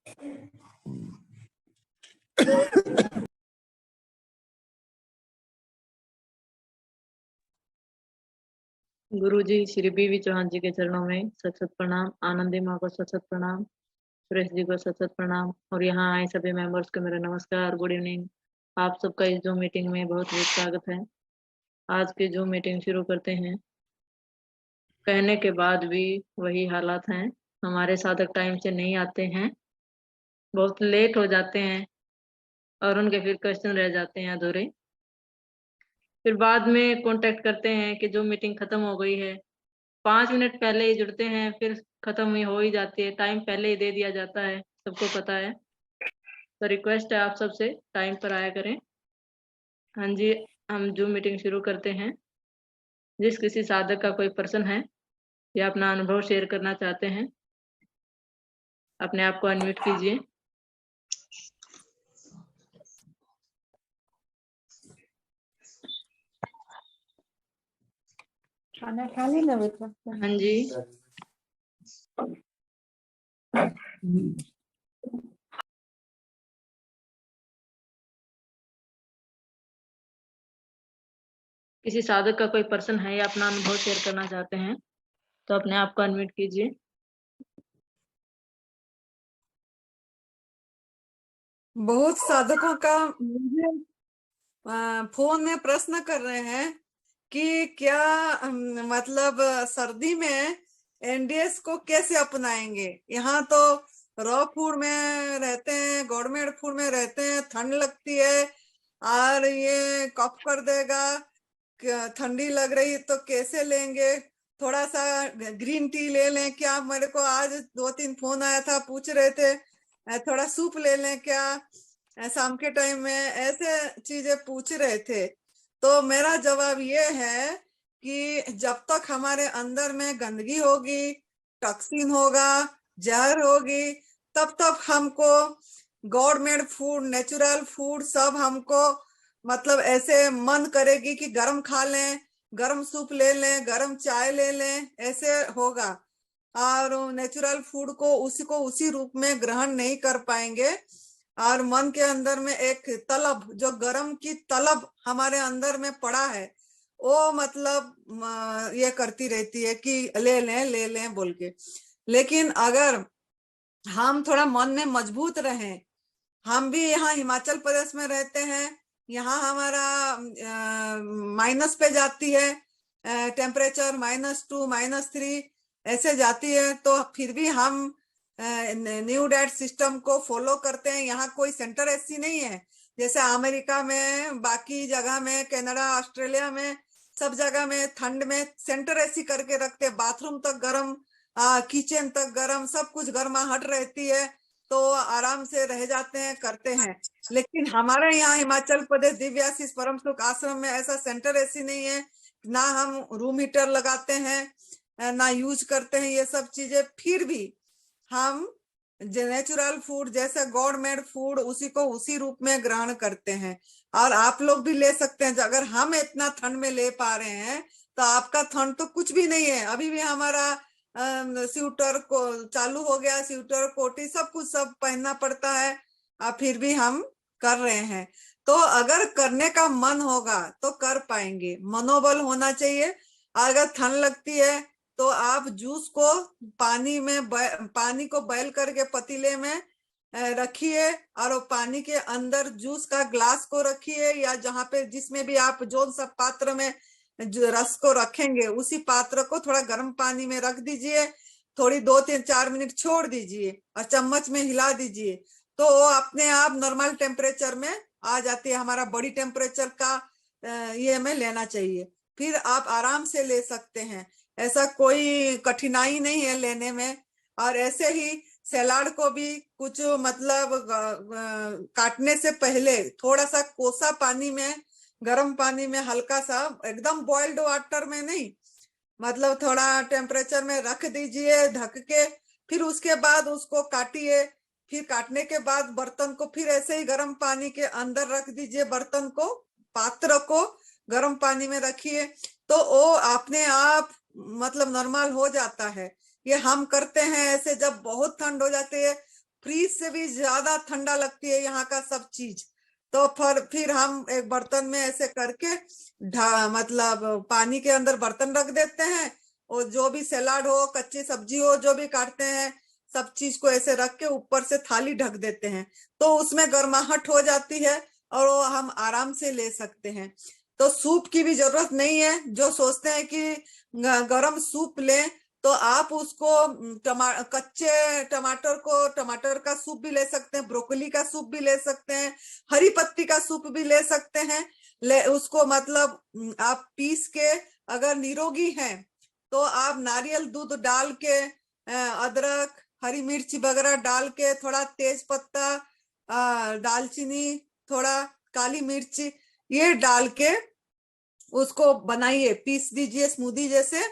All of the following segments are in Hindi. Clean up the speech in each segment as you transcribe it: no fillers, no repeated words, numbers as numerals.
गुरु जी श्री बीवी चौहान जी के चरणों में सत सत प्रणाम। आनंदी माँ को सत सत प्रणाम। सुरेश जी को सत सत प्रणाम। और यहाँ आए सभी मेंबर्स को मेरा नमस्कार, गुड इवनिंग। आप सबका इस जूम मीटिंग में बहुत बहुत स्वागत है। आज की जूम मीटिंग शुरू करते हैं। कहने के बाद भी वही हालात हैं, हमारे साधक टाइम से नहीं आते हैं, बहुत लेट हो जाते हैं और उनके फिर क्वेश्चन रह जाते हैं अधूरे। फिर बाद में कांटेक्ट करते हैं कि जो मीटिंग खत्म हो गई है। 5 मिनट पहले ही जुड़ते हैं, फिर खत्म ही हो ही जाती है, टाइम पहले ही दे दिया जाता है, सबको पता है। तो रिक्वेस्ट है आप सबसे टाइम पर आया करें। हाँ जी, हम जूम मीटिंग शुरू करते हैं। जिस किसी साधक का कोई प्रश्न है या अपना अनुभव शेयर करना चाहते हैं, अपने आप को अनम्यूट कीजिए। खाना खा ली ना बेटा? हाँ जी, किसी साधक का कोई प्रश्न है या अपना अनुभव शेयर करना चाहते हैं तो अपने आप को अनम्यूट कीजिए। बहुत साधकों का मुझे फोन में प्रश्न कर रहे हैं कि क्या मतलब सर्दी में एनडीएस को कैसे अपनाएंगे। यहाँ तो रॉ फूड में रहते हैं, गवर्नमेंट फूड में रहते हैं, ठंड लगती है और ये कफ कर देगा, ठंडी लग रही तो कैसे लेंगे, थोड़ा सा ग्रीन टी ले लें क्या। मेरे को आज 2-3 फोन आया था, पूछ रहे थे थोड़ा सूप ले लें क्या शाम के टाइम में, ऐसे चीजें पूछ रहे थे। तो मेरा जवाब ये है कि जब तक हमारे अंदर में गंदगी होगी, टॉक्सिन होगा, जहर होगी, तब तक हमको गवर्नमेंट फूड, नेचुरल फूड सब हमको मतलब ऐसे मन करेगी कि गरम खा लें, गरम सूप ले लें, गरम चाय ले लें, ऐसे होगा। और नेचुरल फूड को उसी रूप में ग्रहण नहीं कर पाएंगे। और मन के अंदर में एक तलब, जो गरम की तलब हमारे अंदर में पड़ा है, वो मतलब ये करती रहती है कि ले लें बोल के। लेकिन अगर हम थोड़ा मन में मजबूत रहें, हम भी यहाँ हिमाचल प्रदेश में रहते हैं, यहाँ हमारा माइनस पे जाती है टेम्परेचर, -2 -3 ऐसे जाती है, तो फिर भी हम न्यू डाइट सिस्टम को फॉलो करते हैं। यहाँ कोई सेंटर ऐसी नहीं है जैसे अमेरिका में, बाकी जगह में, कनाडा, ऑस्ट्रेलिया में, सब जगह में ठंड में सेंटर ऐसी करके रखते हैं, बाथरूम तक गर्म, किचन तक गर्म, सब कुछ गर्माहट रहती है, तो आराम से रह जाते हैं, करते हैं। लेकिन हमारे यहाँ हिमाचल प्रदेश दिव्याशीष परम सुख आश्रम में ऐसा सेंटर ऐसी नहीं है, ना हम रूम हीटर लगाते हैं, ना यूज करते हैं ये सब चीजें। फिर भी हम नेचुरल फूड जैसे गवर्नमेंट फूड उसी को उसी रूप में ग्रहण करते हैं। और आप लोग भी ले सकते हैं। अगर हम इतना ठंड में ले पा रहे हैं तो आपका ठंड तो कुछ भी नहीं है। अभी भी हमारा स्वेटर को चालू हो गया, स्वेटर, कोटी, सब कुछ सब पहनना पड़ता है, फिर भी हम कर रहे हैं। तो अगर करने का मन होगा तो कर पाएंगे, मनोबल होना चाहिए। अगर ठंड लगती है तो आप जूस को पानी को बॉयल करके पतीले में रखिए, और पानी के अंदर जूस का ग्लास को रखिए, या जहाँ पे जिसमें भी आप जो सब पात्र में जो रस को रखेंगे उसी पात्र को थोड़ा गर्म पानी में रख दीजिए, थोड़ी 2-3-4 मिनट छोड़ दीजिए और चम्मच में हिला दीजिए, तो वो अपने आप नॉर्मल टेम्परेचर में आ जाती है। हमारा बॉडी टेम्परेचर का ये हमें लेना चाहिए, फिर आप आराम से ले सकते हैं, ऐसा कोई कठिनाई नहीं है लेने में। और ऐसे ही सलाद को भी कुछ मतलब काटने से पहले थोड़ा सा कोसा पानी में, गर्म पानी में, हल्का सा, एकदम बॉइल्ड वाटर में नहीं, मतलब थोड़ा टेम्परेचर में रख दीजिए ढक के, फिर उसके बाद उसको काटिए। फिर काटने के बाद बर्तन को फिर ऐसे ही गर्म पानी के अंदर रख दीजिए, बर्तन को, पात्र को गर्म पानी में रखिए, तो वो अपने आप मतलब नॉर्मल हो जाता है। ये हम करते हैं ऐसे, जब बहुत ठंड हो जाती है फ्रीज से भी ज्यादा ठंडा लगती है यहाँ का सब चीज। तो फिर हम एक बर्तन में ऐसे करके मतलब पानी के अंदर बर्तन रख देते हैं, और जो भी सलाद हो, कच्ची सब्जी हो, जो भी काटते हैं, सब चीज को ऐसे रख के ऊपर से थाली ढक देते हैं, तो उसमें गर्माहट हो जाती है और वो हम आराम से ले सकते हैं। तो सूप की भी जरूरत नहीं है। जो सोचते हैं कि गरम सूप लें, तो आप उसको कच्चे टमाटर को, टमाटर का सूप भी ले सकते हैं, ब्रोकली का सूप भी ले सकते हैं, हरी पत्ती का सूप भी ले सकते हैं। उसको मतलब आप पीस के, अगर निरोगी हैं तो आप नारियल दूध डाल के, अदरक, हरी मिर्ची वगैरह डाल के, थोड़ा तेज पत्ता, दालचीनी, थोड़ा काली मिर्च, ये डाल के उसको बनाइए, पीस दीजिए स्मूदी जैसे।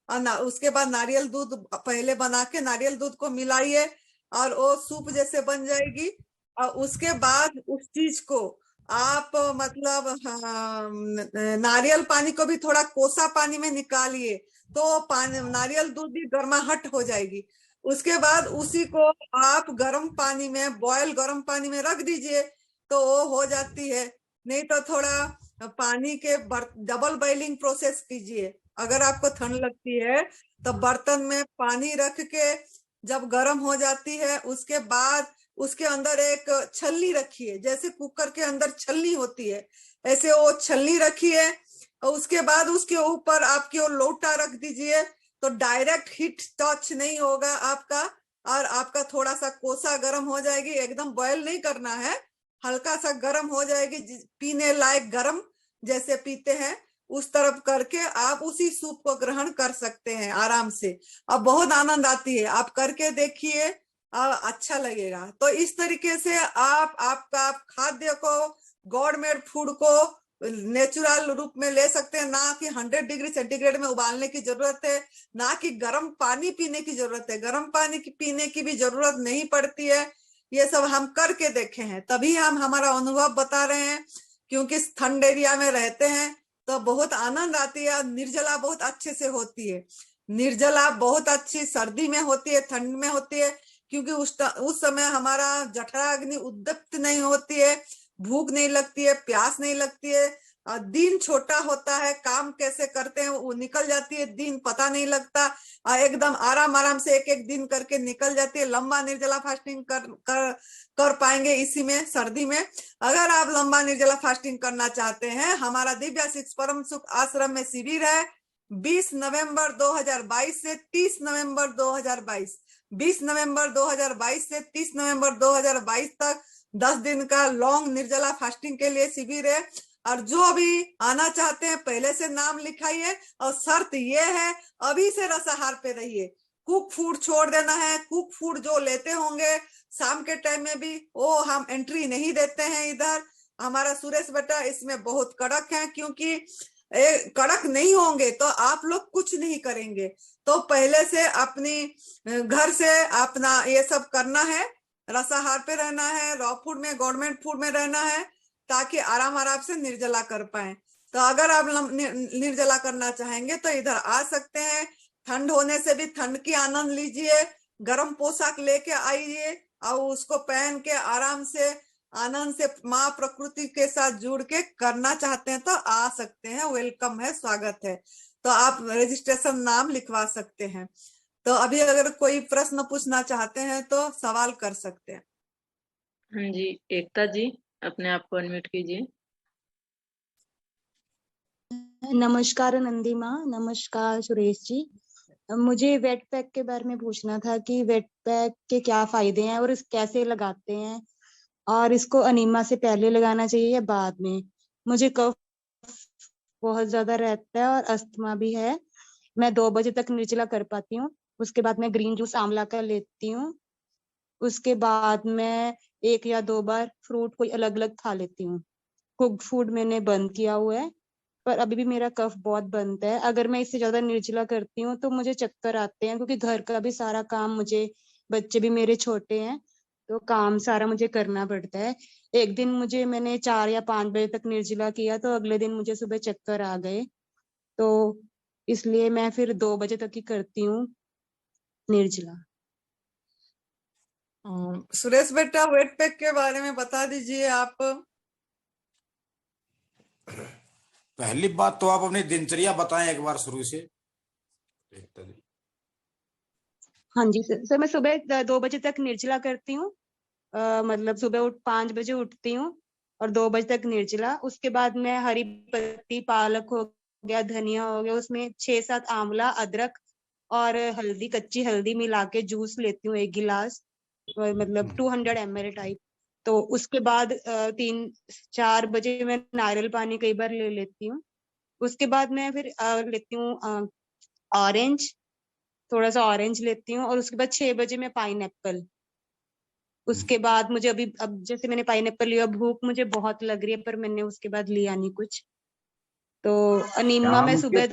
और उसके बाद नारियल दूध पहले बना के नारियल दूध को मिलाइए और वो सूप जैसे बन जाएगी। और उसके बाद उस चीज को आप मतलब नारियल पानी को भी थोड़ा कोसा पानी में निकालिए, तो पानी, नारियल दूध भी गर्माहट हो जाएगी। उसके बाद उसी को आप गर्म पानी में, बॉयल गर्म पानी में रख दीजिए, तो वो हो जाती है। नहीं तो थोड़ा पानी के डबल बॉइलिंग प्रोसेस कीजिए। अगर आपको ठंड लगती है तो बर्तन में पानी रख के जब गर्म हो जाती है, उसके बाद उसके अंदर एक छलनी रखिए, जैसे कुकर के अंदर छलनी होती है, ऐसे वो छलनी रखिए। और उसके बाद उसके ऊपर आपके वो लोटा रख दीजिए, तो डायरेक्ट हीट टच नहीं होगा आपका, और आपका थोड़ा सा कोसा गर्म हो जाएगी। एकदम बॉयल नहीं करना है, हल्का सा गर्म हो जाएगी, पीने लायक गर्म, जैसे पीते हैं उस तरफ करके आप उसी सूप को ग्रहण कर सकते हैं आराम से। अब बहुत आनंद आती है, आप करके देखिए, अच्छा लगेगा। तो इस तरीके से आप आपका खाद्य को, गॉडमेड फूड को नेचुरल रूप में ले सकते हैं। ना कि 100 डिग्री सेंटीग्रेड में उबालने की जरूरत है, ना कि गर्म पानी पीने की जरूरत है, गर्म पानी की पीने की भी जरूरत नहीं पड़ती है। ये सब हम करके देखे हैं, तभी हम हमारा अनुभव बता रहे हैं, क्योंकि ठंड एरिया में रहते हैं तो बहुत आनंद आती है। निर्जला बहुत अच्छे से होती है, निर्जला बहुत अच्छी सर्दी में होती है, ठंड में होती है, क्योंकि उस समय हमारा जठराग्नि उद्दीप्त नहीं होती है, भूख नहीं लगती है, प्यास नहीं लगती है, दिन छोटा होता है, काम कैसे करते हैं वो निकल जाती है, दिन पता नहीं लगता, एकदम आराम आराम से एक एक दिन करके निकल जाती है। लंबा निर्जला फास्टिंग कर पाएंगे इसी में, सर्दी में। अगर आप लंबा निर्जला फास्टिंग करना चाहते हैं, हमारा दिव्या सिक्स परम सुख आश्रम में शिविर है 20 नवंबर 2022 से 30 नवंबर 2022, 20 नवंबर 2022 से 30 नवंबर 2022 तक 10 दिन का लॉन्ग निर्जला फास्टिंग के लिए शिविर है। और जो भी आना चाहते हैं पहले से नाम लिखाइए, और शर्त ये है अभी से रसाहार पे रहिए, कुक फूड छोड़ देना है। कुक फूड जो लेते होंगे शाम के टाइम में भी, वो हम एंट्री नहीं देते हैं इधर। हमारा सुरेश बेटा इसमें बहुत कड़क है, क्योंकि कड़क नहीं होंगे तो आप लोग कुछ नहीं करेंगे। तो पहले से अपनी घर से अपना ये सब करना है, रसाहार पे रहना है, रॉ फूड में, गवर्नमेंट फूड में रहना है, ताकि आराम आराम से निर्जला कर पाए। तो अगर आप निर्जला करना चाहेंगे तो इधर आ सकते हैं। ठंड होने से भी ठंड की आनंद लीजिए, गर्म पोशाक लेके आइए और उसको पहन के आराम से आनंद से माँ प्रकृति के साथ जुड़ के करना चाहते हैं तो आ सकते हैं। वेलकम है, स्वागत है। तो आप रजिस्ट्रेशन नाम लिखवा सकते हैं। तो अभी अगर कोई प्रश्न पूछना चाहते हैं तो सवाल कर सकते हैं। हाँ जी, एकता जी अपने आप को अनम्यूट कीजिए। नमस्कार नंदी माँ, नमस्कार सुरेश जी। मुझे वेट पैक के बारे में पूछना था कि वेट पैक के क्या फायदे हैं और कैसे लगाते हैं, और इसको अनीमा से पहले लगाना चाहिए या बाद में। मुझे कफ बहुत ज्यादा रहता है और अस्थमा भी है। मैं 2 बजे तक निर्जला कर पाती हूँ, उसके बाद मैं ग्रीन जूस आंवला का लेती हूँ, उसके बाद मैं 1 या 2 बार फ्रूट कोई अलग अलग खा लेती हूँ। कुक्ड फूड मैंने बंद किया हुआ है, पर अभी भी मेरा कफ बहुत बनता है। अगर मैं इससे ज्यादा निर्जला करती हूँ तो मुझे चक्कर आते हैं, क्योंकि घर का भी सारा काम मुझे, बच्चे भी मेरे छोटे हैं तो काम सारा मुझे करना पड़ता है। एक दिन मैंने 4 या 5 बजे तक निर्जला किया, तो अगले दिन मुझे सुबह चक्कर आ गए, तो इसलिए मैं फिर 2 बजे तक ही करती हूँ निर्जला। सुरेश बेटा, वेट पैक के बारे में बता दीजिए आप। पहली बात तो आप अपनी दिनचर्या बताएं एक बार शुरू से। हाँ जी सर, मैं सुबह 2 बजे तक निर्जला करती हूँ। मतलब सुबह 5 बजे उठती हूँ और 2 बजे तक निर्जला। उसके बाद मैं हरी पत्ती, पालक हो गया, धनिया हो गया, उसमें 6-7 आंवला, अदरक और हल्दी, कच्ची हल्दी मिला के जूस लेती हूँ 1 गिलास, मतलब 200 ml टाइप। तो उसके बाद 3-4 बजे मैं नारियल पानी कई बार ले लेती हूँ। उसके बाद मैं फिर लेती हूँ ऑरेंज, थोड़ा सा ऑरेंज लेती हूँ। और उसके बाद 6 बजे मैं पाइनएप्पल। उसके बाद मुझे अब जैसे मैंने पाइनएप्पल लिया, भूख मुझे बहुत लग रही है पर मैंने उसके बाद लिया नहीं कुछ। तो अनीमा मैं सुबह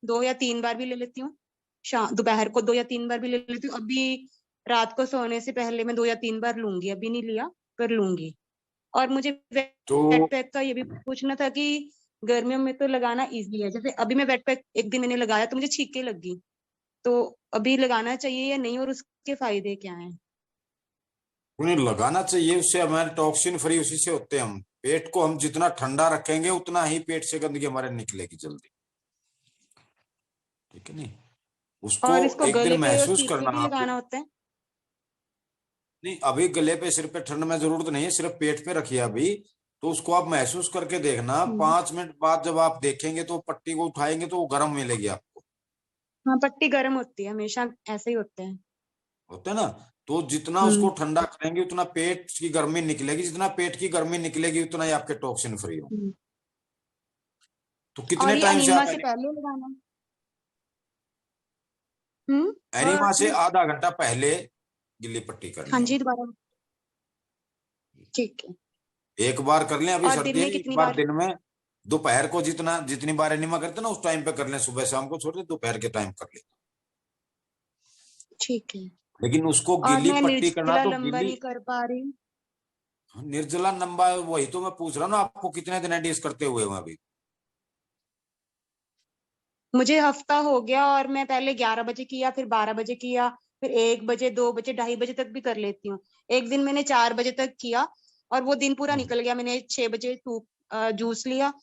2 या 3 बार भी ले लेती हूँ, शाम दोपहर को 2 या 3 बार भी ले लेती हूँ। अभी रात को सोने से पहले मैं 2 या 3 बार लूंगी, अभी नहीं लिया पर लूंगी। और मुझे वेट पैक का ये भी पूछना था कि गर्मियों में तो लगाना इजी है, जैसे अभी मैं वेट पैक एक दिन मैंने लगाया तो मुझे छींके लगी, तो अभी लगाना चाहिए या नहीं और उसके फायदे क्या हैं? उन्हें लगाना चाहिए, उससे हमारे टॉक्सिन फ्री उसी से होते हैं। हम पेट को हम जितना ठंडा रखेंगे उतना ही पेट से गंदगी हमारे निकलेगी जल्दी, ठीक है नहीं। उसको और इसको एक गले दिन पे और महसूस सिर पे करना भी आपको। लगाना होता है? नहीं, अभी गले पे सिर पे ठंड में जरूरत नहीं है, सिर्फ पेट पे रखिए अभी। तो उसको आप महसूस करके देखना, 5 मिनट बाद जब आप देखेंगे तो पट्टी को उठाएंगे तो वो गर्म मिलेगी आपको। हाँ, पट्टी गर्म होती है, हमेशा ऐसे ही होते हैं। होते है ना। तो जितना उसको ठंडा करेंगे उतना पेट की गर्मी निकलेगी, जितना पेट की गर्मी निकलेगी उतना ही आपके टॉक्सिन फ्री हो। तो कितने और ये टाइम से अनीमा आप से पहले लगाना? एनिमा से और आधा घंटा पहले गिल्ली पट्टी करनी हाँ है। जी, दोबारा। ठीक है। एक बार कर लें, अभी और दिन सर्दी है, में एक कितनी बार बार? दिन में। दोपहर को जितनी बार एनिमा करते ना उस टाइम पे कर लें, सुबह शाम को छोड़ दे, दोपहर के टाइम कर ले। ठीक है। लेकिन उसको और गिल्ली मैं पट्टी करना निर्जला तो लंबा गिल्ली। नहीं कर पा रही हूँ। निर्जला लंबा वही तो मैं पूछ रहा हूँ ना, आपको कितने दिन एडीज करते हुए वहां अभी? मुझे हफ्ता हो गया और मैं पहले 11 बजे किया, फिर 12 बजे किया, फिर 1 बजे, 2 बजे, 2:30 बजे तक भी कर लेती हूँ। एक दिन मैंने 4 बजे तक किया और वो दिन पूरा निकल गया। मैंने 6 बजे जूस लिया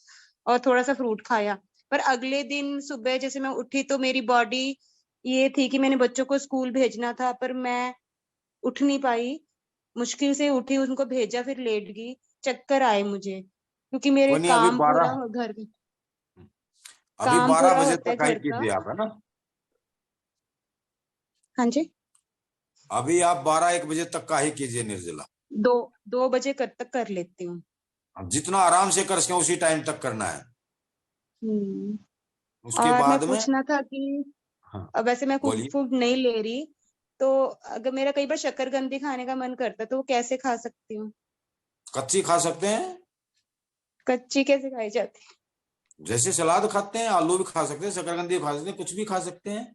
और थोड़ा सा फ्रूट खाया। पर अगले दिन सुबह जैसे मैं उठी तो मेरी बॉडी ये थी कि मैंने बच्चों को स्कूल भेजना था पर मैं उठ नहीं पाई। मुश्किल से उठी, उनको भेजा, फिर लेट गई। चक्कर आए मुझे क्योंकि मेरे कोई नहीं, अभी काम पूरा 12 घर अभी काम 12 पूरा बजे होता है तक आई घर का। कीजिए आप, है ना। हाँ जी। अभी आप 12-1 बजे तक का ही कीजिए निर्जला। 2 बजे तक कर लेती हूँ। जितना आराम से कर सके उसी टाइम तक करना है। उसके और मैं बाद में पूछना था कि हाँ अब वैसे मैं कुक बोलिए। फूड नहीं ले रही, तो अगर मेरा कई बार शकरकंदी खाने का मन करता है तो वो कैसे खा सकती हूँ? कच्ची खा सकते हैं, कच्ची कैसे खाई जाती जैसे सलाद खाते हैं, आलू भी खा सकते हैं, शकरकंदी भी खा सकते हैं, कुछ भी खा सकते हैं। है?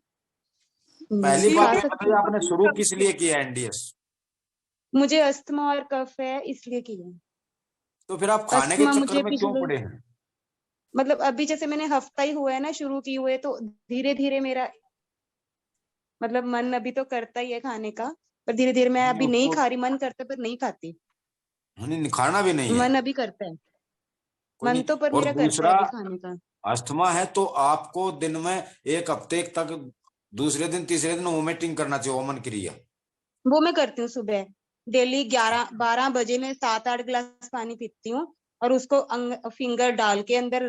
पहली बात खा ये सकती बताइए, हूँ। आपने शुरू किस लिए किया एनडीएस? मुझे अस्थमा और कफ है इसलिए किया। तो फिर आप खाने के अस्थमा चक्कर मुझे में क्यों पिछले पड़े हैं? मतलब अभी जैसे मैंने हफ्ता ही हुआ है ना शुरू किए हुए, तो धीरे धीरे मेरा मतलब मन अभी तो करता ही है खाने का, पर धीरे धीरे मैं नहीं अभी नहीं उसको खा रही। मन करता है पर नहीं खाती। नहीं, खाना भी नहीं है। मन अभी करता है, कोई मन नहीं। तो पर और मेरा करता है दूसरा, अभी खाने का। अस्थमा है तो आपको दिन में एक हफ्ते तक दूसरे दिन तीसरे दिन वोमिटिंग करना चाहिए, वमन क्रिया। वो मैं करती हूँ सुबह। डेली 11-12 बजे में 7-8 गिलास पानी पीती हूँ और उसको फिंगर डाल के अंदर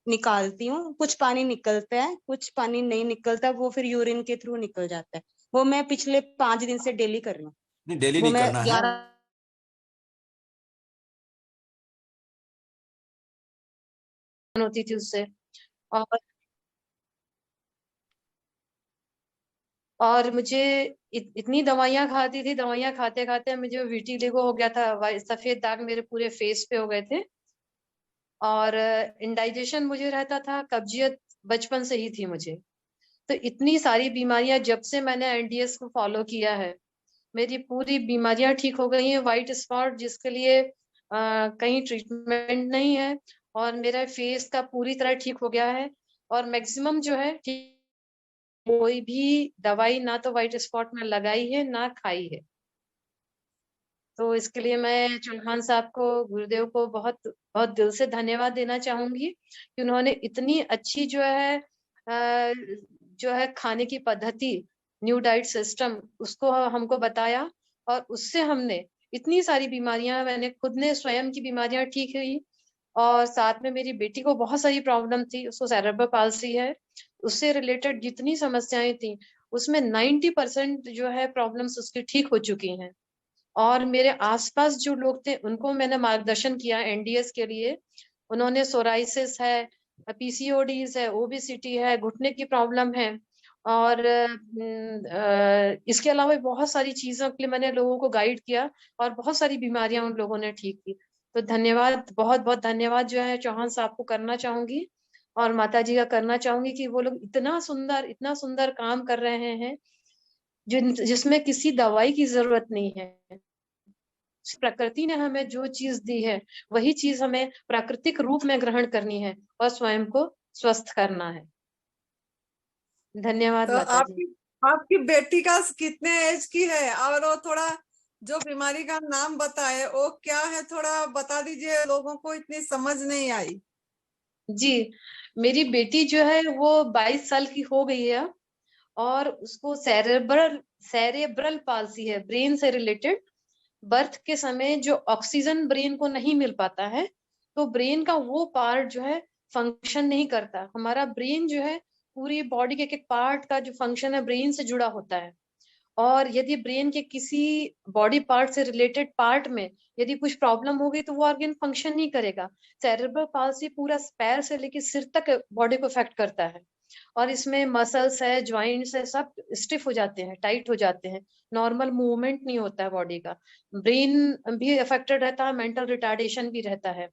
निकालती हूँ। कुछ पानी निकलता है, कुछ पानी नहीं निकलता, वो फिर यूरिन के थ्रू निकल जाता है। वो मैं पिछले 5 दिन से डेली कर रही हूँ। नहीं, डेली वो नहीं मैं करना है। 11 होती थी उससे। और मुझे इतनी दवाइयां खाती थी, दवाइयां खाते खाते मुझे विटिलिगो हो गया था, सफेद दाग मेरे पूरे फेस पे हो गए थे। और इंडाइजेशन मुझे रहता था, कब्जियत बचपन से ही थी मुझे। तो इतनी सारी बीमारियां, जब से मैंने एनडीएस को फॉलो किया है मेरी पूरी बीमारियां ठीक हो गई हैं। व्हाइट स्पॉट जिसके लिए कहीं ट्रीटमेंट नहीं है, और मेरा फेस का पूरी तरह ठीक हो गया है। और मैक्सिमम जो है ठीक कोई भी दवाई ना तो व्हाइट स्पॉट में लगाई है ना खाई है। तो इसके लिए मैं चौहान साहब को, गुरुदेव को बहुत बहुत दिल से धन्यवाद देना चाहूंगी कि उन्होंने इतनी अच्छी जो है खाने की पद्धति, न्यू डाइट सिस्टम, उसको हमको बताया, और उससे हमने इतनी सारी बीमारियां, मैंने खुद ने स्वयं की बीमारियां ठीक हुई, और साथ में मेरी बेटी को बहुत सारी प्रॉब्लम थी, उसको सेरेब्रल पाल्सी है, उससे रिलेटेड जितनी समस्याएं थी उसमें 90% जो है प्रॉब्लम्स उसकी ठीक हो चुकी हैं। और मेरे आसपास जो लोग थे उनको मैंने मार्गदर्शन किया एनडीएस के लिए। उन्होंने सोराइसिस है, पीसीओडीज है, ओबेसिटी है, घुटने की प्रॉब्लम है, और इसके अलावा बहुत सारी चीजों के लिए मैंने लोगों को गाइड किया, और बहुत सारी बीमारियां उन लोगों ने ठीक की। तो धन्यवाद, बहुत बहुत धन्यवाद जो है चौहान साहब को करना चाहूंगी, और माता जी का करना चाहूंगी कि वो लोग इतना सुंदर काम कर रहे हैं जिसमें किसी दवाई की जरूरत नहीं है। प्रकृति ने हमें जो चीज दी है वही चीज हमें प्राकृतिक रूप में ग्रहण करनी है और स्वयं को स्वस्थ करना है। धन्यवाद तो माता जी। आपकी बेटी का कितने एज की है, और वो थोड़ा जो बीमारी का नाम बताए वो क्या है, थोड़ा बता दीजिए, लोगों को इतनी समझ नहीं आई। जी, मेरी बेटी जो है वो 22 साल की हो गई है, और उसको सेरेब्रल पाल्सी है, ब्रेन से रिलेटेड। बर्थ के समय जो ऑक्सीजन ब्रेन को नहीं मिल पाता है, तो ब्रेन का वो पार्ट जो है फंक्शन नहीं करता। हमारा ब्रेन जो है पूरी बॉडी के एक एक पार्ट का जो फंक्शन है ब्रेन से जुड़ा होता है, और यदि ब्रेन के किसी बॉडी पार्ट से रिलेटेड पार्ट में यदि कुछ प्रॉब्लम हो गई तो वो ऑर्गन फंक्शन नहीं करेगा। सेरेब्रल पाल्सी पूरा पैर से लेकर सिर तक बॉडी को इफेक्ट करता है, और इसमें मसल्स है, ज्वाइंट्स है, सब स्टिफ हो जाते हैं, टाइट हो जाते हैं, नॉर्मल मूवमेंट नहीं होता है बॉडी का। ब्रेन भी अफेक्टेड रहता है, मेंटल रिटार्डेशन भी रहता है।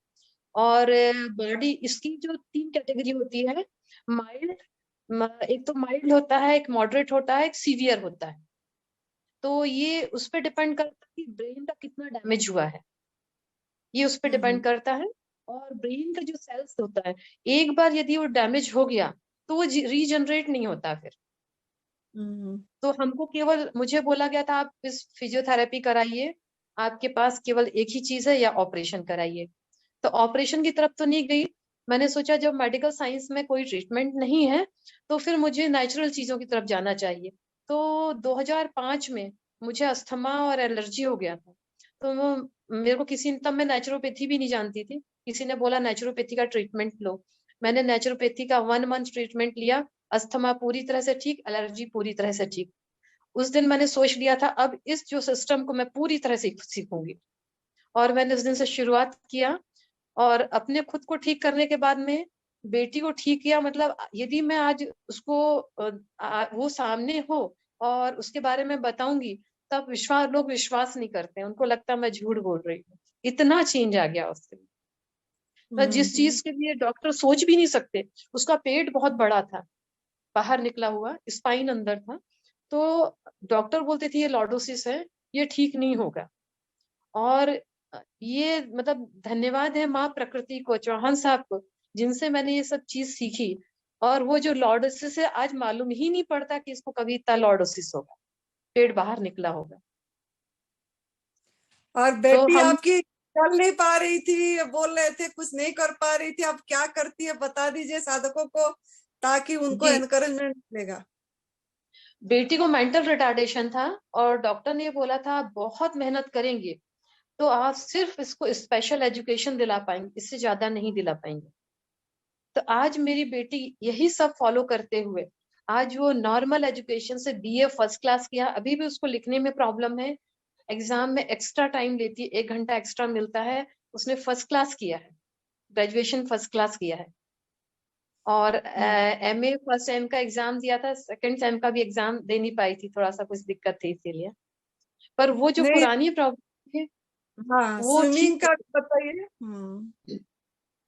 और बॉडी, इसकी जो 3 कैटेगरी होती है, माइल्ड, एक तो माइल्ड होता है, एक मॉडरेट होता है, एक सीवियर होता है। तो ये उस पर डिपेंड करता है कि ब्रेन का कितना डैमेज हुआ है, ये उस पर डिपेंड करता है। और ब्रेन का जो सेल्स होता है, एक बार यदि वो डैमेज हो गया तो वो रीजनरेट नहीं होता फिर। तो हमको केवल, मुझे बोला गया था आप इस फिजियोथेरेपी कराइए, आपके पास केवल एक ही चीज है, या ऑपरेशन कराइए। तो ऑपरेशन की तरफ तो नहीं गई, मैंने सोचा जब मेडिकल साइंस में कोई ट्रीटमेंट नहीं है तो फिर मुझे नेचुरल चीजों की तरफ जाना चाहिए। तो 2005 में मुझे अस्थमा और एलर्जी हो गया था। तो मेरे को किसी, तब मैं नेचुरोपैथी भी नहीं जानती थी, किसी ने बोला नेचुरोपैथी का ट्रीटमेंट लो। मैंने नेचुरोपैथी का 1 मंथ ट्रीटमेंट लिया, अस्थमा पूरी तरह से ठीक, एलर्जी पूरी तरह से ठीक। उस दिन मैंने सोच लिया था अब इस जो सिस्टम को मैं पूरी तरह से सीखूंगी, और मैंने उस दिन से शुरुआत किया। और अपने खुद को ठीक करने के बाद में बेटी को ठीक किया। मतलब यदि मैं आज उसको वो सामने हो और उसके बारे में बताऊंगी, तब लोग विश्वास नहीं करते, उनको लगता मैं झूठ बोल रही हूँ। इतना चेंज आ गया उससे। तो जिस चीज के लिए डॉक्टर सोच भी नहीं सकते, उसका पेट बहुत बड़ा था, बाहर निकला हुआ, स्पाइन अंदर था, तो डॉक्टर बोलते थे ये लॉर्डोसिस है, ये ठीक नहीं होगा। और ये मतलब धन्यवाद है माँ प्रकृति को, चौहान साहब को, जिनसे मैंने ये सब चीज सीखी। और वो जो लॉर्डोसिस है, आज मालूम ही नहीं पड़ता कि इसको कभी इतना लॉर्डोसिस होगा, पेट बाहर निकला होगा। और बेटी आपकी चल नहीं पा रही थी, बोल रहे थे कुछ नहीं कर पा रही थी, अब क्या करती है बता दीजिए साधकों को, ताकि उनको एनकरेजमेंट मिलेगा। बेटी को मेंटल रिटार्डेशन था, और डॉक्टर ने बोला था बहुत मेहनत करेंगे तो आप सिर्फ इसको स्पेशल एजुकेशन दिला पाएंगे, इससे ज्यादा नहीं दिला पाएंगे। तो आज मेरी बेटी यही सब फॉलो करते हुए आज वो नॉर्मल एजुकेशन से बीए फर्स्ट क्लास किया। अभी भी उसको लिखने में प्रॉब्लम है, एग्जाम में एक्स्ट्रा टाइम लेती है, 1 घंटा एक्स्ट्रा मिलता है। उसने फर्स्ट क्लास किया है, ग्रेजुएशन फर्स्ट क्लास किया है। और एमए फर्स्ट सेम का एग्जाम दिया था, सेकंड सेम का भी एग्जाम दे नहीं पाई थी, थोड़ा सा कुछ दिक्कत थी इसीलिए। पर वो जो पुरानी प्रॉब्लम है वो स्विमिंग का बताइए।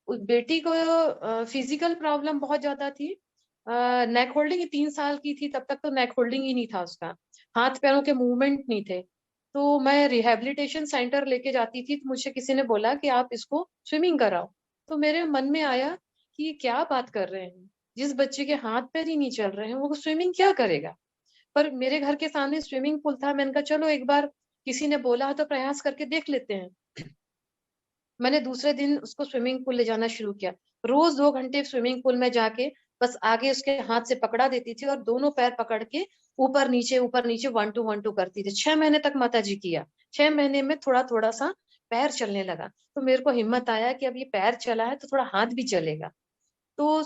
बेटी को फिजिकल प्रॉब्लम बहुत ज्यादा थी। नेक होल्डिंग 3 साल की थी तब तक तो नेक होल्डिंग ही नहीं था उसका, हाथ पैरों के मूवमेंट नहीं थे। तो मैं रिहेबिलिटेशन सेंटर लेके जाती थी, तो मुझे किसी ने बोला कि आप इसको स्विमिंग कराओ। तो मेरे मन में आया कि क्या बात कर रहे हैं, जिस बच्चे के हाथ पैर ही नहीं चल रहे हैं वो स्विमिंग क्या करेगा। पर मेरे घर के सामने स्विमिंग पूल था, मैंने कहा चलो एक बार किसी ने बोला है तो प्रयास करके देख लेते हैं। मैंने दूसरे दिन उसको स्विमिंग पूल ले जाना शुरू किया। रोज 2 घंटे स्विमिंग पूल में जाके बस आगे उसके हाथ से पकड़ा देती थी और दोनों पैर पकड़ के ऊपर नीचे 1-2 करती थी। 6 महीने तक माता जी किया। 6 महीने में थोड़ा थोड़ा सा पैर चलने लगा, तो मेरे को हिम्मत आया कि अब ये पैर चला है तो थोड़ा हाथ भी चलेगा। तो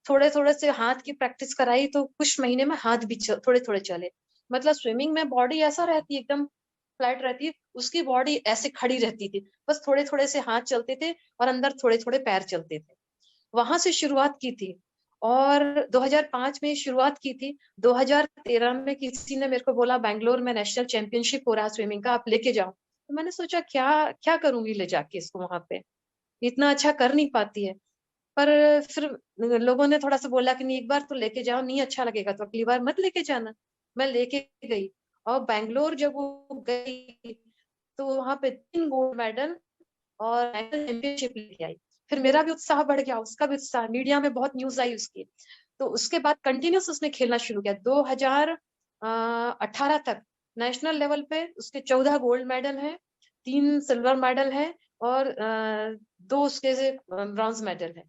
थोड़े थोड़े से हाथ की प्रैक्टिस कराई तो कुछ महीने में हाथ भी थोड़े थोड़े चले। मतलब स्विमिंग में बॉडी ऐसा रहती है, एकदम फ्लैट रहती है, उसकी बॉडी ऐसे खड़ी रहती थी, बस थोड़े थोड़े से हाथ चलते थे और अंदर थोड़े थोड़े पैर चलते थे। वहां से शुरुआत की थी और 2005 में शुरुआत की थी। 2013 में किसी ने मेरे को बोला बैंगलोर में नेशनल चैंपियनशिप हो रहा है स्विमिंग का, आप लेके जाओ। तो मैंने सोचा क्या क्या करूंगी ले जाके इसको, वहां पे इतना अच्छा कर नहीं पाती है। पर फिर लोगों ने थोड़ा सा बोला कि नहीं एक बार तो लेके जाओ, नहीं अच्छा लगेगा तो अगली बार मत लेके जाना। मैं लेके गई और बैंगलोर जब वो गई तो वहां पे 3 गोल्ड मेडल और नेशनल चैंपियनशिप लेके आई। फिर मेरा भी उत्साह बढ़ गया, उसका भी उत्साह, मीडिया में बहुत न्यूज आई उसकी। तो उसके बाद कंटिन्यूस उसने खेलना शुरू किया। 2018 तक नेशनल लेवल पे उसके 14 गोल्ड मेडल है, 3 सिल्वर मेडल है और 2 उसके ब्रॉन्ज मेडल है।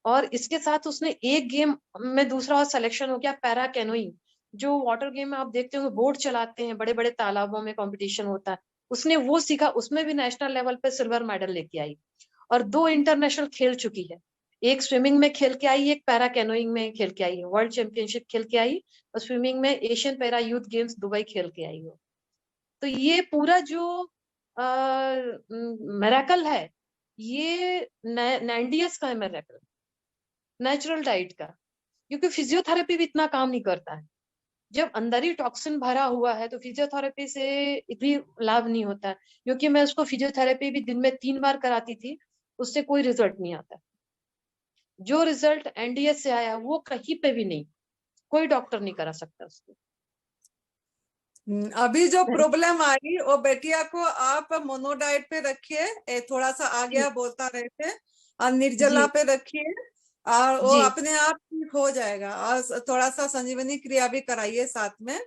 और इसके साथ उसने एक गेम में दूसरा और सिलेक्शन हो गया, पैरा कैनोइंग, जो वाटर गेम में आप देखते होंगे बोट चलाते हैं, बड़े बड़े तालाबों में कंपटीशन होता है, उसने वो सीखा, उसमें भी नेशनल लेवल पे सिल्वर मेडल लेके आई। और 2 इंटरनेशनल खेल चुकी है, एक स्विमिंग में खेल के आई, एक पैरा कैनोइंग में खेल के आई है, वर्ल्ड चैंपियनशिप खेल के आई और स्विमिंग में Asian para youth games Dubai खेल के आई हो। तो ये पूरा जो मेरेकल है, ये एनडीएस का है मेरेकल, नेचुरल डाइट का। क्योंकि फिजियोथेरेपी भी इतना काम नहीं करता है। जब अंदर ही टॉक्सिन भरा हुआ है तो फिजियोथेरेपी से भी लाभ नहीं होता है। क्योंकि मैं उसको फिजियोथेरेपी भी दिन में 3 बार कराती थी, उससे कोई रिजल्ट नहीं आता। जो रिजल्ट एनडीएस से आया वो कहीं पे भी नहीं, कोई डॉक्टर नहीं करा सकता उसको। अभी जो प्रॉब्लम आई वो बेटिया को आप मोनो डाइट पे रखिए, थोड़ा सा आ गया बोलता रहे थे, और निर्जला जी पे रखिए और वो जी अपने आप ठीक हो जाएगा। और थोड़ा सा संजीवनी क्रिया भी कराइए साथ में,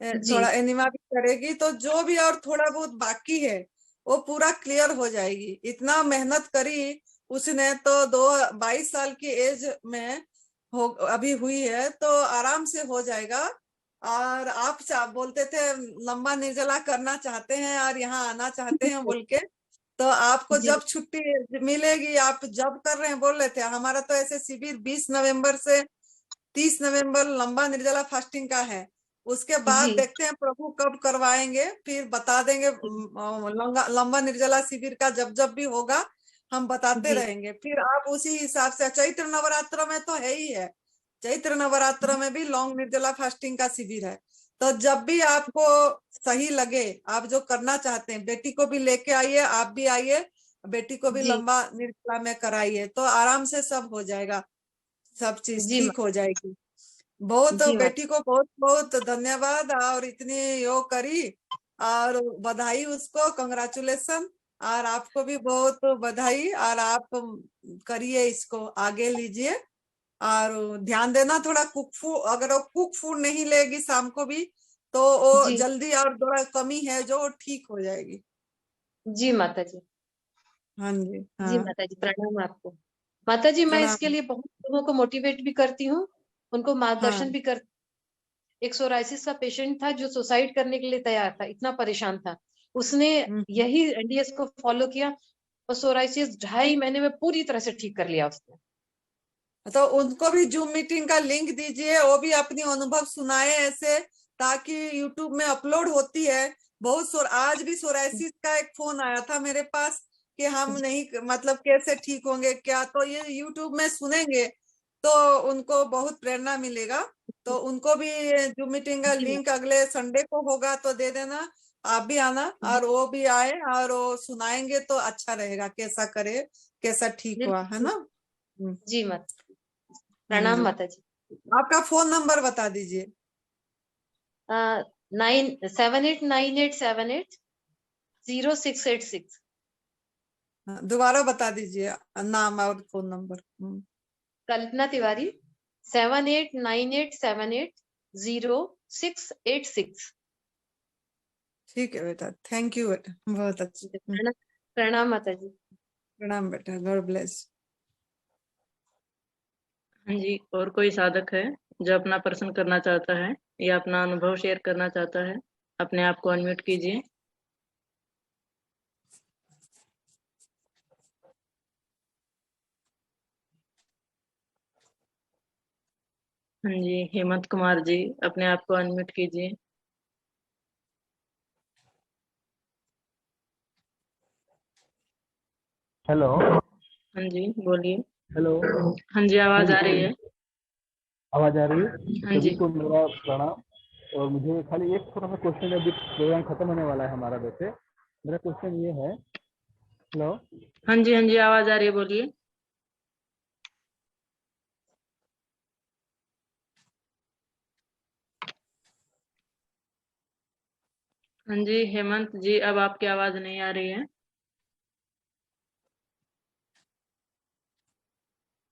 जी थोड़ा एनिमा भी करेगी तो जो भी और थोड़ा बहुत बाकी है वो पूरा क्लियर हो जाएगी। इतना मेहनत करी उसने तो 22 साल की एज में हो अभी हुई है तो आराम से हो जाएगा। और आप बोलते थे लंबा निर्जला करना चाहते हैं और यहाँ आना चाहते हैं बोल के, तो आपको जी जब छुट्टी मिलेगी आप जब कर रहे हैं बोल रहे थे। हमारा तो ऐसे शिविर 20 नवंबर से 30 नवंबर लंबा निर्जला फास्टिंग का है। उसके बाद जी देखते हैं प्रभु कब करवाएंगे, फिर बता देंगे। लंबा निर्जला शिविर का जब जब भी होगा हम बताते जी रहेंगे, फिर आप उसी हिसाब से। चैत्र नवरात्र में तो है ही है, चैत्र नवरात्र में भी लॉन्ग निर्जला फास्टिंग का शिविर है। तो जब भी आपको सही लगे, आप जो करना चाहते हैं, बेटी को भी लेके आइए, आप भी आइए, बेटी को भी जी लंबा निर्जला में कराइए, तो आराम से सब हो जाएगा, सब चीज जी ठीक हो जाएगी। बहुत जी बेटी को बहुत बहुत धन्यवाद, और इतनी यो करी, और बधाई उसको, कंग्रेचुलेशन। और आपको भी बहुत बधाई, और आप करिए, इसको आगे लीजिए। और ध्यान देना थोड़ा कुक फूड, अगर वो कुक फूड नहीं लेगी शाम को भी तो वो जी जल्दी, और थोड़ा कमी है जो वो ठीक हो जाएगी। जी माता जी। हाँ जी, जी हाँ, माता जी, प्रणाम आपको। माता जी मैं इसके प्रणाम। लिए बहुत लोगों को मोटिवेट भी करती हूँ, उनको हाँ, मार्गदर्शन भी करती। एक सोराइसिस का पेशेंट था जो सुसाइड करने के लिए तैयार था, इतना परेशान था। उसने हम्म। यही एनडीएस को फॉलो किया और सोराइसिस 2.5 महीने में पूरी तरह से ठीक कर लिया उसने। तो उनको भी जूम मीटिंग का लिंक दीजिए, वो भी अपनी अनुभव सुनाए ऐसे, ताकि यूट्यूब में अपलोड होती है। बहुत आज भी सोराइसिस का एक फोन आया था मेरे पास कि हम नहीं, मतलब कैसे ठीक होंगे क्या, तो ये यूट्यूब में सुनेंगे तो उनको बहुत प्रेरणा मिलेगा। तो उनको भी जूम मीटिंग का जी लिंक अगले संडे को होगा तो दे देना, आप भी आना और वो भी आए और वो सुनाएंगे तो अच्छा रहेगा, कैसा करे, कैसा ठीक हुआ, है बिल्कुल। ना। जी माता, हाँ प्रणाम जी, माता जी। आपका फोन नंबर बता दीजिए। 9878780686। हाँ, दोबारा बता दीजिए नाम और फोन नंबर। कल्पना तिवारी, 7898780686। ठीक है बेटा, थैंक यू बेटा, बहुत अच्छा। प्रणाम माता जी। प्रणाम बेटा, गॉड ब्लेस। हाँ जी, और कोई साधक है जो अपना प्रश्न करना चाहता है या अपना अनुभव शेयर करना चाहता है? अपने आप को अनम्यूट कीजिए। हाँ जी, हेमंत कुमार जी, अपने आप को अनम्यूट कीजिए। हेलो। हाँ जी, बोलिए। हेलो। हाँ जी, आवाज आ रही है। आवाज आ रही है? हाँ सभी जी। को मेरा प्रणाम। और मुझे खाली एक छोटा सा क्वेश्चन है, अभी प्रोग्राम खत्म होने वाला है हमारा। वैसे मेरा क्वेश्चन ये है। हेलो। हाँ जी, हाँ जी, आवाज आ रही है, बोलिए। हाँ जी, हेमंत जी, अब आपकी आवाज नहीं आ रही है।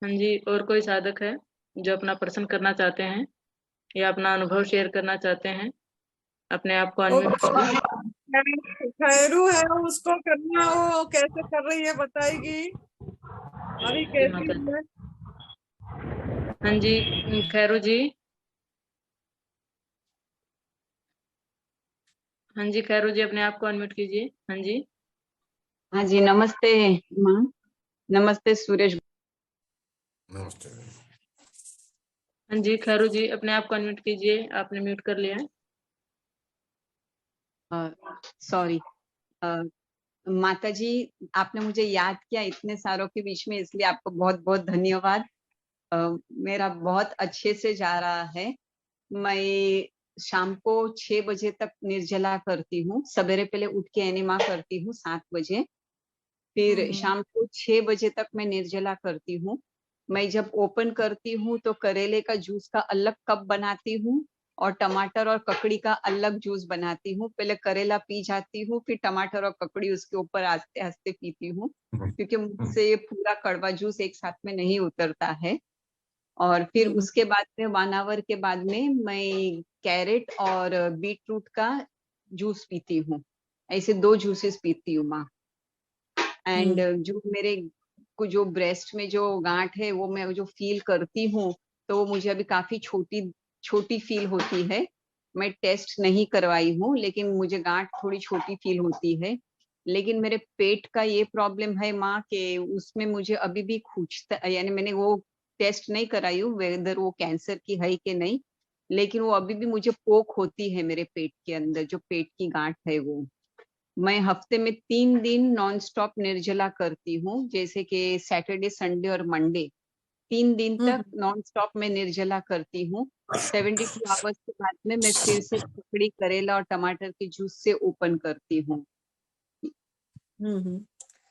हाँ जी, और कोई साधक है जो अपना प्रश्न करना चाहते हैं या अपना अनुभव शेयर करना चाहते हैं? अपने आप को वो अनम्यूट कीजिए। खैरू है, उसको करना, वो कैसे कर रही है बताएगी, अभी जी कैसी माता जी। है? हाँ जी, खैरू जी। हाँ जी, खैरू जी, अपने आप को अनम्यूट कीजिए। हाँ जी। हाँ जी, नमस्ते माँ। नमस्ते सुरेश। नमस्ते। हाँ जी, खैरू जी, अपने आप को अनम्यूट कीजिए, आपने म्यूट कर लिया है। सॉरी माता जी, आपने मुझे याद किया इतने सारों के बीच में, इसलिए आपको बहुत बहुत धन्यवाद। मेरा बहुत अच्छे से जा रहा है। मैं शाम को 6 बजे तक निर्जला करती हूँ। सवेरे पहले उठ के एनिमा करती हूँ 7 बजे, फिर शाम को 6 बजे तक मैं निर्जला करती हूँ। मैं जब ओपन करती हूँ तो करेले का जूस का अलग कप बनाती हूँ और टमाटर और ककड़ी का अलग जूस बनाती हूँ। पहले करेला पी जाती हूँ, फिर टमाटर और ककड़ी उसके ऊपर आस्ते आस्ते पीती हूँ, क्योंकि मुझसे ये पूरा कड़वा जूस एक साथ में नहीं उतरता है। और फिर उसके बाद में 1 आवर के बाद में मैं कैरेट और बीट रूट का जूस पीती हूँ। ऐसे 2 जूसेस पीती हूँ माँ। एंड जो मेरे को जो ब्रेस्ट में जो गांठ है वो मैं जो फील करती हूँ, तो वो मुझे अभी काफी छोटी छोटी फील होती है। मैं टेस्ट नहीं करवाई हूँ, लेकिन मुझे गांठ थोड़ी छोटी फील होती है। लेकिन मेरे पेट का ये प्रॉब्लम है माँ कि उसमें मुझे अभी भी खूंचता, यानी मैंने वो टेस्ट नहीं कराई हूँ वेदर वो कैंसर की है कि नहीं, लेकिन वो अभी भी मुझे पोक होती है मेरे पेट के अंदर, जो पेट की गांठ है वो। मैं हफ्ते में 3 दिन नॉन स्टॉप निर्जला करती हूँ, जैसे कि सैटरडे, संडे और मंडे। 3 दिन तक नॉन स्टॉप में निर्जला करती हूँ। 72 आवर्स के बाद में मैं फिर से ककड़ी, करेला और टमाटर के जूस से ओपन करती हूँ।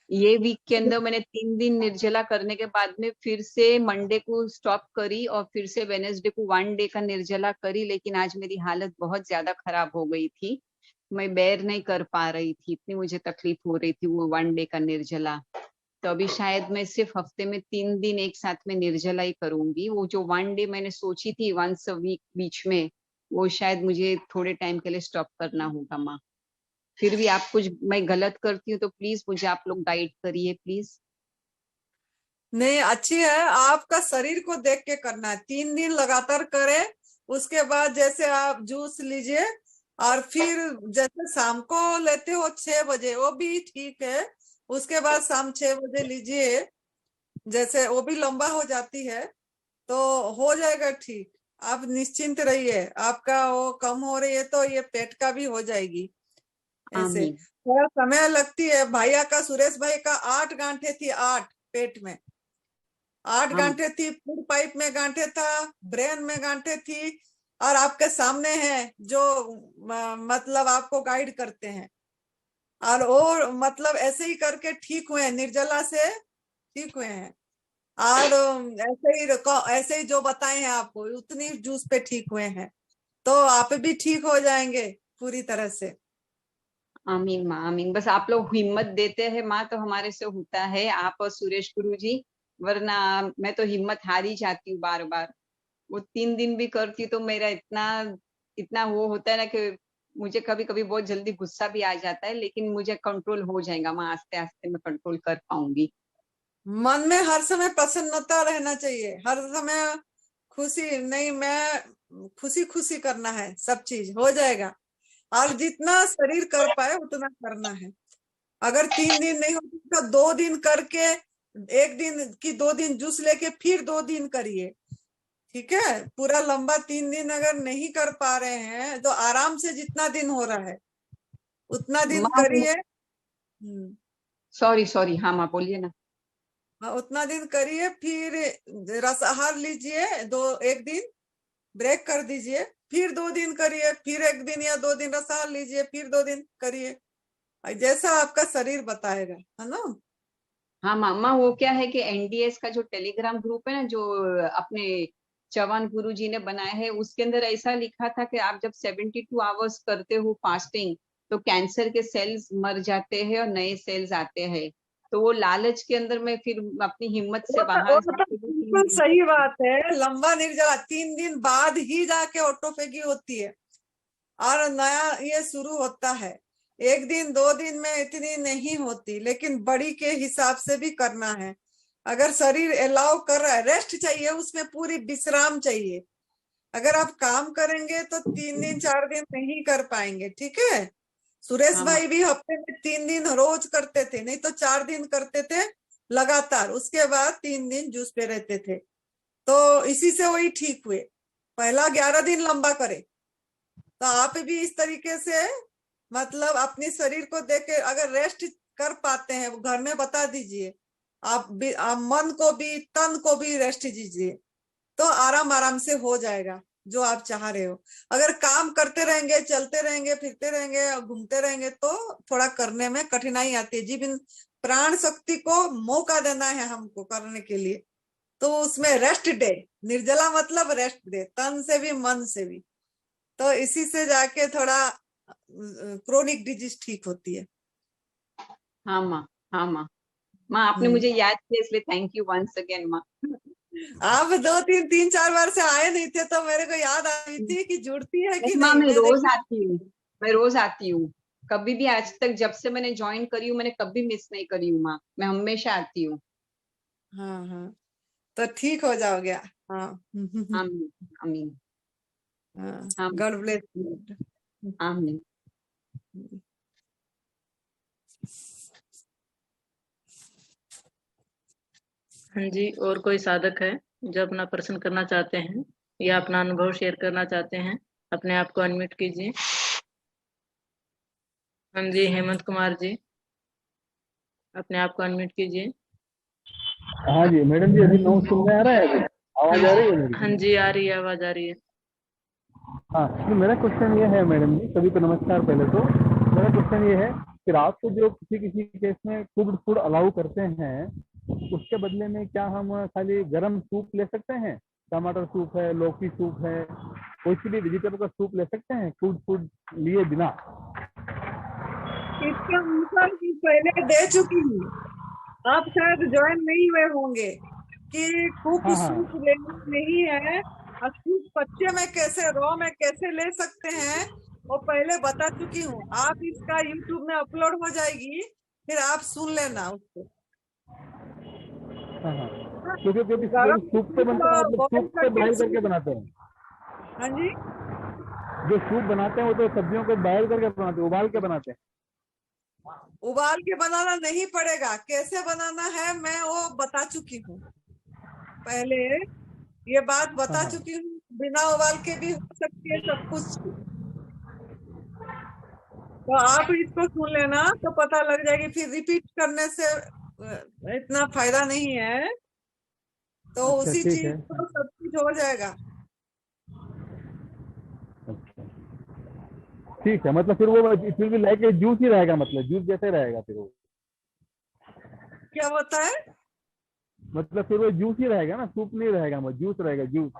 ये वीक के अंदर मैंने 3 दिन निर्जला करने के बाद में फिर से मंडे को स्टॉप करी और फिर से वेनेसडे को 1 डे का निर्जला करी। लेकिन आज मेरी हालत बहुत ज्यादा खराब हो गई थी, मैं बेर नहीं कर पा रही थी, इतनी मुझे तकलीफ हो रही थी वो 1 डे का निर्जला। तो अभी शायद मैं सिर्फ हफ्ते में 3 दिन एक साथ में निर्जला ही करूंगी। वो जो 1 डे मैंने सोची थी वंस अ वीक बीच में, वो शायद मुझे थोड़े टाइम के लिए स्टॉप करना होगा माँ। फिर भी आप कुछ मैं गलत करती हूँ तो प्लीज मुझे आप लोग गाइड करिए प्लीज। नहीं, अच्छी है, आपका शरीर को देख के करना है। 3 दिन लगातार करें, उसके बाद जैसे आप जूस लीजिए, और फिर जैसे शाम को लेते हो 6 बजे, वो भी ठीक है। उसके बाद शाम 6 बजे लीजिए, जैसे वो भी लंबा हो जाती है, तो हो जाएगा ठीक। आप निश्चिंत रहिए, आपका वो कम हो रही है तो ये पेट का भी हो जाएगी। ऐसे आमीन। थोड़ा समय लगती है। भैया का, सुरेश भाई का 8 गांठें थी, 8 पेट में 8 गांठें थी, फूड पाइप में गांठें था, ब्रेन में गांठें थी, और आपके सामने है जो मतलब आपको गाइड करते हैं, और मतलब ऐसे ही करके ठीक हुए हैं, निर्जला से ठीक हुए हैं। और ऐसे ही जो बताए हैं आपको उतनी जूस पे ठीक हुए हैं, तो आप भी ठीक हो जाएंगे पूरी तरह से। आमीन माँ, आमीन। बस आप लोग हिम्मत देते हैं माँ तो हमारे से होता है, आप और सुरेश गुरु जी, वरना मैं तो हिम्मत हार ही जाती हूँ बार बार। वो 3 दिन भी करती तो मेरा इतना वो होता है ना कि मुझे कभी कभी बहुत जल्दी गुस्सा भी आ जाता है, लेकिन मुझे कंट्रोल हो जाएगा, मैं आस्ते आस्ते मैं कंट्रोल कर पाऊंगी। मन में हर समय प्रसन्नता रहना चाहिए, हर समय खुशी नहीं, मैं खुशी खुशी करना है, सब चीज हो जाएगा। और जितना शरीर कर पाए उतना करना है। अगर 3 दिन नहीं होती तो 2 दिन करके, 1 दिन की 2 दिन जूस लेके फिर 2 दिन करिए, ठीक है। पूरा लंबा 3 दिन अगर नहीं कर पा रहे हैं तो आराम से जितना दिन हो रहा है उतना दिन करिए। सॉरी हाँ माँ बोलिए ना। उतना दिन करिए, फिर रसाहार लीजिए, 1 दिन ब्रेक कर दीजिए, फिर 2 दिन करिए, फिर 1 दिन या 2 दिन रसाहार लीजिए, फिर 2 दिन करिए, जैसा आपका शरीर बताएगा, है ना। हाँ मामा, वो क्या है कि एनडीएस का जो टेलीग्राम ग्रुप है ना, जो अपने चौहान गुरु जी ने बनाया है, उसके अंदर ऐसा लिखा था कि आप जब 72 आवर्स करते हो फास्टिंग तो कैंसर के सेल्स मर जाते हैं और नए सेल्स आते हैं। तो वो लालच के अंदर मैं फिर अपनी हिम्मत से बाहर बिल्कुल सही बात है। लंबा निर्जला 3 दिन बाद ही जाके ऑटोफेगी होती है और नया ये शुरू होता है। 1 दिन 2 दिन में इतनी नहीं होती, लेकिन बड़ी के हिसाब से भी करना है। अगर शरीर अलाउ कर रहा है, रेस्ट चाहिए, उसमें पूरी विश्राम चाहिए। अगर आप काम करेंगे तो 3 दिन 4 दिन नहीं कर पाएंगे, ठीक है। सुरेश भाई भी हफ्ते में 3 दिन रोज करते थे, नहीं तो 4 दिन करते थे लगातार, उसके बाद 3 दिन जूस पे रहते थे। तो इसी से वही ठीक हुए। पहला 11 दिन लंबा करे, तो आप भी इस तरीके से मतलब अपने शरीर को देख के अगर रेस्ट कर पाते हैं, घर में बता दीजिए। आप मन को भी तन को भी रेस्ट दीजिए, तो आराम आराम से हो जाएगा जो आप चाह रहे हो। अगर काम करते रहेंगे, चलते रहेंगे, फिरते रहेंगे, घूमते रहेंगे तो थोड़ा करने में कठिनाई आती है। जीवन प्राण शक्ति को मौका देना है हमको करने के लिए, तो उसमें रेस्ट डे, निर्जला मतलब रेस्ट डे, तन से भी मन से भी। तो इसी से जाके थोड़ा क्रोनिक डिजीज ठीक होती है। हाँ माँ, हाँ माँ, माँ आपने मुझे याद किया इसलिए थैंक यू वंस अगेन माँ। आप 2 3 4 बार से आए नहीं थे तो मेरे को याद आई थी कि जुड़ती है कि माँ, नहीं। मैं रोज आती हूँ, कभी भी आज तक जब से मैंने ज्वाइन करी हूँ मैंने कभी मिस नहीं करी हूँ माँ, मैं हमेशा आती हूँ। हाँ हाँ, तो ठीक हो जाओगे। हाँ आमीन। God bless. आमीन। हाँ जी, और कोई साधक है जो अपना प्रश्न करना चाहते हैं या अपना अनुभव शेयर करना चाहते हैं? अपने आप को अनम्यूट कीजिए। हाँ जी, हेमंत कुमार जी, अपने आप को अनम्यूट कीजिए। हाँ जी मैडम जी, अभी नोट सुनने आ रहा है, अभी आवाज आ रही है मेरी? हाँ जी, आ रही है, आवाज आ रही है। हाँ, तो मेरा क्वेश्चन ये है मैडम जी, सभी को नमस्कार। पहले तो मेरा क्वेश्चन ये है कि रात को जो किसी केस में कुक्ड फूड अलाउ करते हैं, उसके बदले में क्या हम खाली गरम सूप ले सकते हैं? टमाटर सूप है, लौकी सूप है, कोई सी भी वेजिटेबल का सूप ले सकते हैं कुक्ड फूड लिए बिना? इसका आंसर पहले दे चुकी हूँ, आप शायद ज्वाइन नहीं हुए होंगे कि कुक सूप लेना नहीं है। सूप कच्चे में कैसे, रॉ में कैसे ले सकते हैं वो पहले बता चुकी हूँ। आप इसका यूट्यूब में अपलोड हो जाएगी, फिर आप सुन लेना उसको। क्योंकि सूप पे बनता है, मतलब सूप पे बॉयल करके बनाते हैं। हाँ जी, जो सूप बनाते हैं वो तो सब्जियों को बॉयल करके बनाते हैं, उबाल के बनाते हैं। उबाल के बनाना नहीं पड़ेगा, कैसे बनाना है मैं वो बता चुकी हूँ पहले, ये बात बता चुकी हूँ। बिना उबाल के भी हो सकती है सब कुछ, तो आप इसको सुन लेना तो पता लग जाएगी। फिर रिपीट करने से इतना फायदा नहीं है, तो उसी चीज को सब कुछ हो जाएगा। ठीक है, मतलब फिर वो फिर भी लाइक जूस ही रहेगा, मतलब जूस जैसे रहेगा फिर वो। क्या होता है? मतलब फिर वो जूस ही रहेगा ना, सूप नहीं रहेगा, वो जूस रहेगा, जूस।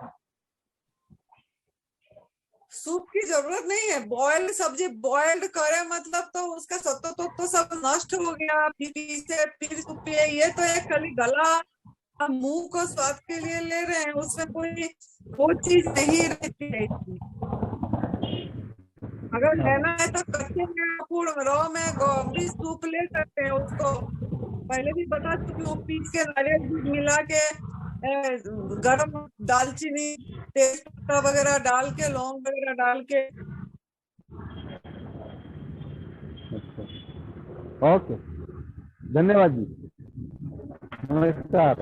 सूप की जरूरत नहीं है। बॉइल्ड सब्जी बॉइल्ड करे मतलब तो उसका सत्व तो सब नष्ट हो गया, फिर सूप पिए, ये तो एक खाली गला हम मुंह को स्वाद के लिए ले रहे हैं, उसमें कोई वो चीज नहीं रहती है इसमें। अगर लेना है तो कच्चे में फूड रॉ में भी सूप ले सकते हैं उसको। पहले भी बता चुकी हूँ, पीस के नारियल दूध मिला के गरम दालचीनी तेज पत्ता वगैरह डाल के, लौंग वगैरह डाल के। ओके, धन्यवाद जी, नमस्कार।